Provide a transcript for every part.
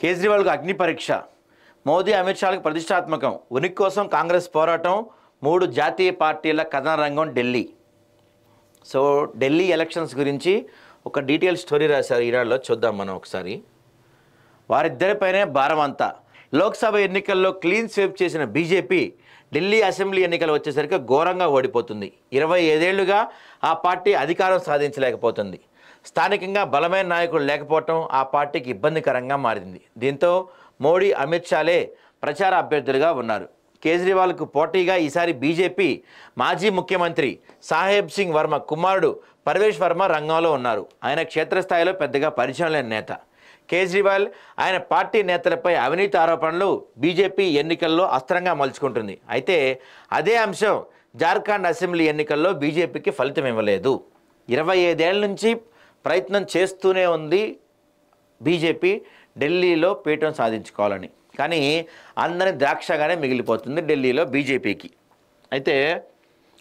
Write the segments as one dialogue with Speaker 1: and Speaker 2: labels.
Speaker 1: కేజ్రీవాల్కు అగ్ని పరీక్ష. మోదీ అమిత్ షాలకు ప్రతిష్టాత్మకం. ఉనికి కోసం కాంగ్రెస్ పోరాటం. 3 జాతీయ పార్టీల కథన రంగం ఢిల్లీ. సో ఢిల్లీ ఎలక్షన్స్ గురించి ఒక డీటెయిల్ స్టోరీ రాశారు ఈనాడులో, చూద్దాం మనం ఒకసారి. వారిద్దరిపైనే భారం అంతా. లోక్సభ ఎన్నికల్లో క్లీన్ స్వీప్ చేసిన బీజేపీ ఢిల్లీ అసెంబ్లీ ఎన్నికలు వచ్చేసరికి ఘోరంగా ఓడిపోతుంది. 25 ఏళ్లుగా ఆ పార్టీ అధికారం సాధించలేకపోతుంది. స్థానికంగా బలమైన నాయకులు లేకపోవటం ఆ పార్టీకి ఇబ్బందికరంగా మారింది. దీంతో మోడీ, అమిత్ షాలే ప్రచార అభ్యర్థులుగా ఉన్నారు. కేజ్రీవాల్కు పోటీగా ఈసారి బీజేపీ మాజీ ముఖ్యమంత్రి సాహెబ్ సింగ్ వర్మ కుమారుడు పర్వేష్ వర్మ రంగంలో ఉన్నారు. ఆయన క్షేత్రస్థాయిలో పెద్దగా పరిచయం లేని నేత. కేజ్రీవాల్ ఆయన పార్టీ నేతలపై అవినీతి ఆరోపణలు బీజేపీ ఎన్నికల్లో అస్త్రంగా మలుచుకుంటుంది. అయితే అదే అంశం జార్ఖండ్ అసెంబ్లీ ఎన్నికల్లో బీజేపీకి ఫలితం ఇవ్వలేదు. 25 ఏళ్ల నుంచి ప్రయత్నం చేస్తూనే ఉంది బీజేపీ ఢిల్లీలో పీఠం సాధించుకోవాలని. కానీ అందరినీ ద్రాక్షగానే మిగిలిపోతుంది ఢిల్లీలో బీజేపీకి. అయితే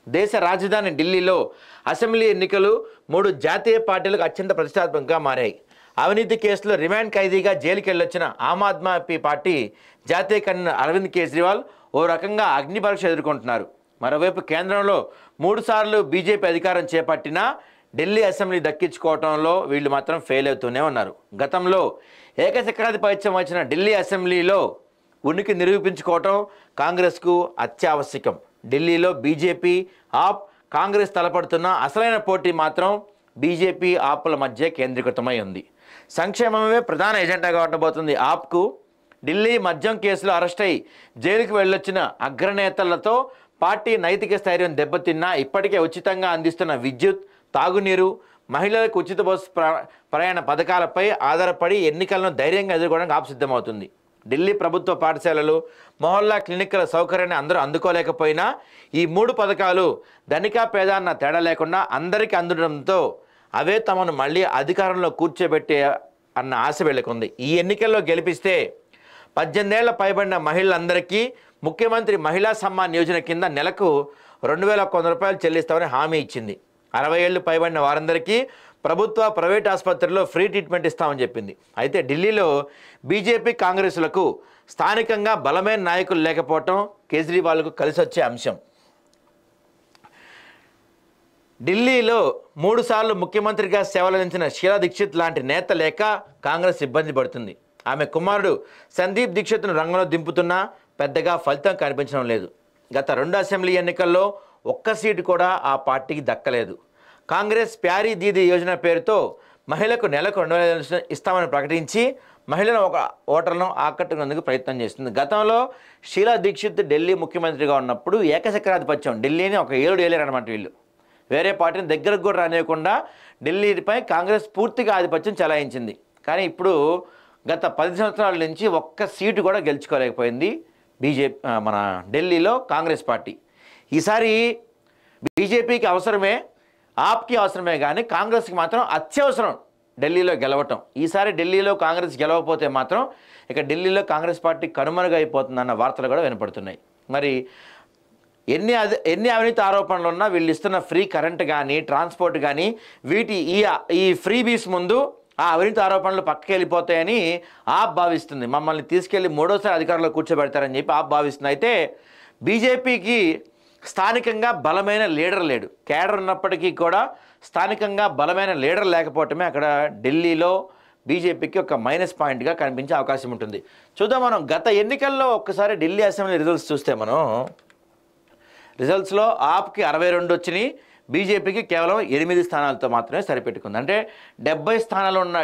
Speaker 1: దేశ రాజధాని ఢిల్లీలో అసెంబ్లీ ఎన్నికలు 3 జాతీయ పార్టీలకు అత్యంత ప్రతిష్టాత్మకంగా మారాయి. అవినీతి కేసులో రిమాండ్ ఖైదీగా జైలుకి వెళ్ళొచ్చిన ఆమ్ ఆద్మీ పార్టీ జాతీయ కన్వీనర్ అరవింద్ కేజ్రీవాల్ ఓ రకంగా అగ్ని పరీక్ష ఎదుర్కొంటున్నారు. మరోవైపు కేంద్రంలో 3 సార్లు బీజేపీ అధికారం చేపట్టినా ఢిల్లీ అసెంబ్లీ దక్కించుకోవడంలో వీళ్ళు మాత్రం ఫెయిల్ అవుతూనే ఉన్నారు. గతంలో ఏకచక్రాధిపత్యం వచ్చిన ఢిల్లీ అసెంబ్లీలో ఉనికి నిరూపించుకోవటం కాంగ్రెస్కు అత్యావశ్యకం. ఢిల్లీలో బీజేపీ, ఆప్, కాంగ్రెస్ తలపడుతున్న అసలైన పోటీ మాత్రం బీజేపీ, ఆప్ల మధ్య కేంద్రీకృతమై ఉంది. సంక్షేమమే ప్రధాన ఎజెండాగా ఉండబోతుంది ఆప్కు. ఢిల్లీ మద్యం కేసులో అరెస్ట్ అయి జైలుకు వెళ్ళొచ్చిన అగ్రనేతలతో పార్టీ నైతిక స్థైర్యం దెబ్బతిన్నా ఇప్పటికే ఉచితంగా అందిస్తున్న విద్యుత్, తాగునీరు, మహిళలకు ఉచిత బస్సు ప్రయాణ పథకాలపై ఆధారపడి ఎన్నికలను ధైర్యంగా ఎదుర్కోవడానికి ఆప్ సిద్ధమవుతుంది. ఢిల్లీ ప్రభుత్వ పాఠశాలలు, మొహల్లా క్లినిక్ల సౌకర్యాన్ని అందరూ అందుకోలేకపోయినా ఈ 3 పథకాలు ధనిక పేద అన్న తేడా లేకుండా అందరికీ అందడంతో అవే తమను మళ్ళీ అధికారంలో కూర్చోబెట్టే అన్న ఆశ వెళ్ళకుంది. ఈ ఎన్నికల్లో గెలిపిస్తే 18 ఏళ్ల పైబడిన మహిళలందరికీ ముఖ్యమంత్రి మహిళా సమ్మాన్ యోజన కింద నెలకు 2100 రూపాయలు చెల్లిస్తామని హామీ ఇచ్చింది. 60 ఏళ్లు పైబడిన వారందరికీ ప్రభుత్వ, ప్రైవేట్ ఆసుపత్రుల్లో ఫ్రీ ట్రీట్మెంట్ ఇస్తామని చెప్పింది. అయితే ఢిల్లీలో బీజేపీ, కాంగ్రెస్లకు స్థానికంగా బలమైన నాయకులు లేకపోవటం కేజ్రీవాల్కు కలిసి వచ్చే అంశం. ఢిల్లీలో 3 సార్లు ముఖ్యమంత్రిగా సేవలందించిన షీలా దీక్షిత్ లాంటి నేత లేక కాంగ్రెస్ ఇబ్బంది పడుతుంది. ఆమె కుమారుడు సందీప్ దీక్షిత్ను రంగంలో దింపుతున్నా పెద్దగా ఫలితం కనిపించడం లేదు. గత 2 అసెంబ్లీ ఎన్నికల్లో ఒక్క సీటు కూడా ఆ పార్టీకి దక్కలేదు. కాంగ్రెస్ ప్యారీ దీదీ యోజన పేరుతో మహిళకు నెలకు 2000 ఇస్తామని ప్రకటించి మహిళను ఒక ఓటర్లను ఆకట్టుకునేందుకు ప్రయత్నం చేస్తుంది. గతంలో షీలా దీక్షిత్ ఢిల్లీ ముఖ్యమంత్రిగా ఉన్నప్పుడు ఏకచక్రాధిపత్యం, ఢిల్లీని ఒక 7 ఏళ్ళారనమాట వీళ్ళు. వేరే పార్టీని దగ్గరకు కూడా రానివ్వకుండా ఢిల్లీపై కాంగ్రెస్ పూర్తిగా ఆధిపత్యం చెలాయించింది. కానీ ఇప్పుడు గత 10 సంవత్సరాల నుంచి ఒక్క సీటు కూడా గెలుచుకోలేకపోయింది బీజేపీ, మన ఢిల్లీలో కాంగ్రెస్ పార్టీ. ఈసారి బీజేపీకి అవసరమే, ఆప్కి అవసరమే, కానీ కాంగ్రెస్కి మాత్రం అత్యవసరం ఢిల్లీలో గెలవటం. ఈసారి ఢిల్లీలో కాంగ్రెస్ గెలవకపోతే మాత్రం ఇక ఢిల్లీలో కాంగ్రెస్ పార్టీ కనుమరుగైపోతుందన్న వార్తలు కూడా వినపడుతున్నాయి. మరి ఎన్ని అవినీతి ఆరోపణలు ఉన్నా వీళ్ళు ఇస్తున్న ఫ్రీ కరెంట్ కానీ, ట్రాన్స్పోర్ట్ కానీ, ఈ ఫ్రీబీస్ ముందు ఆ అవినీతి ఆరోపణలు పక్కకి వెళ్ళిపోతాయని ఆప్ భావిస్తుంది. మమ్మల్ని తీసుకెళ్లి 3వసారి అధికారంలో కూర్చోబెడతారని చెప్పి ఆప్ భావిస్తుంది. అయితే బీజేపీకి స్థానికంగా బలమైన లీడర్ లేడు. కేడర్ ఉన్నప్పటికీ కూడా స్థానికంగా బలమైన లీడర్ లేకపోవటమే అక్కడ ఢిల్లీలో బీజేపీకి ఒక మైనస్ పాయింట్గా కనిపించే అవకాశం ఉంటుంది. చూద్దాం మనం గత ఎన్నికల్లో ఒక్కసారి ఢిల్లీ అసెంబ్లీ రిజల్ట్స్ చూస్తే మనం రిజల్ట్స్లో ఆప్కి 62 వచ్చినాయి, బీజేపీకి కేవలం 8 స్థానాలతో మాత్రమే సరిపెట్టుకుంది. అంటే 70 స్థానాలు ఉన్న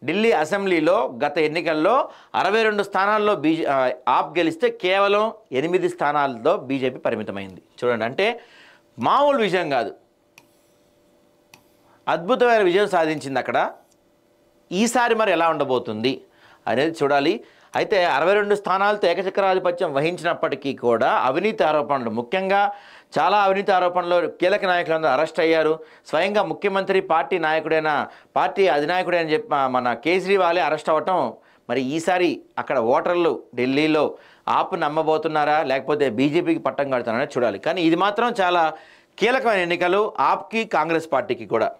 Speaker 1: ఢిల్లీ అసెంబ్లీలో గత ఎన్నికల్లో 62 స్థానాల్లో ఆప్ గెలిస్తే కేవలం 8 స్థానాలతో బీజేపీ పరిమితమైంది. చూడండి, అంటే మామూలు విజయం కాదు, అద్భుతమైన విజయం సాధించింది అక్కడ. ఈసారి మరి ఎలా ఉండబోతుంది అనేది చూడాలి. అయితే 62 స్థానాలతో ఏకచక్రాధిపత్యం వహించినప్పటికీ కూడా అవినీతి ఆరోపణలు, ముఖ్యంగా చాలా అవినీతి ఆరోపణలో కీలక నాయకులందరూ అరెస్ట్ అయ్యారు. స్వయంగా ముఖ్యమంత్రి, పార్టీ అధినాయకుడని చెప్పి మన కేజ్రీవాలే అరెస్ట్ అవ్వటం. మరి ఈసారి అక్కడ ఓటర్లు ఢిల్లీలో ఆప్ నమ్మబోతున్నారా లేకపోతే బీజేపీకి పట్టం కడుతున్నారా చూడాలి. కానీ ఇది మాత్రం చాలా కీలకమైన ఎన్నికలు ఆప్కి, కాంగ్రెస్ పార్టీకి కూడా.